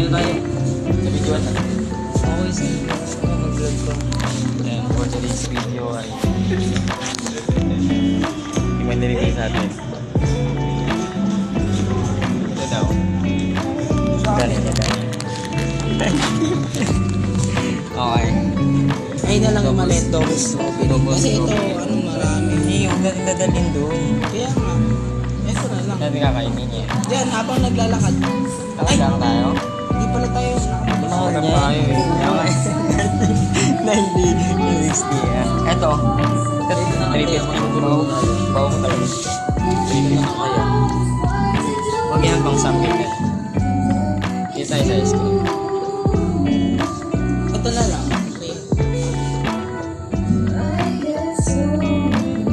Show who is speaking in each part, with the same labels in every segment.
Speaker 1: na tayo.
Speaker 2: Sa video na.
Speaker 1: Okay, sige. Mag-vlog ko.
Speaker 2: And for today's video ay hindi man nilagay sa atin. Ito daw. Galing na galing. Okay.
Speaker 1: Ay na lang yung maliit doubles open. Kasi ito, marami.
Speaker 2: Hindi, huwag natin dadalhin doon.
Speaker 1: Kaya nga. Ito na lang.
Speaker 2: Natin kakainin niya.
Speaker 1: Diyan, habang naglalakad.
Speaker 2: Nakasama tayo?
Speaker 1: Hindi pala tayo nakapagod.
Speaker 2: Mahal tayo eh. Na hindi. Yung 60. Ito. 350. Bawa mo talaga. 350 kaya. Huwag yan pang something na. Hindi tayo sa ice cream.
Speaker 1: Ito na lang.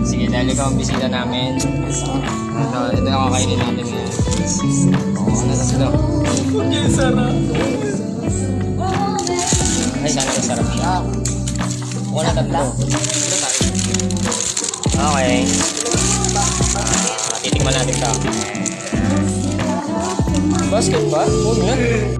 Speaker 2: Sige, dahil ikaw ang bisita namin. Ito ang kakainin natin ngayon. Oo, ano na sila? Ay, sana masarap siya. Wala tatlo. Okay. Titikman natin ito. Basket ba? Oo, yan.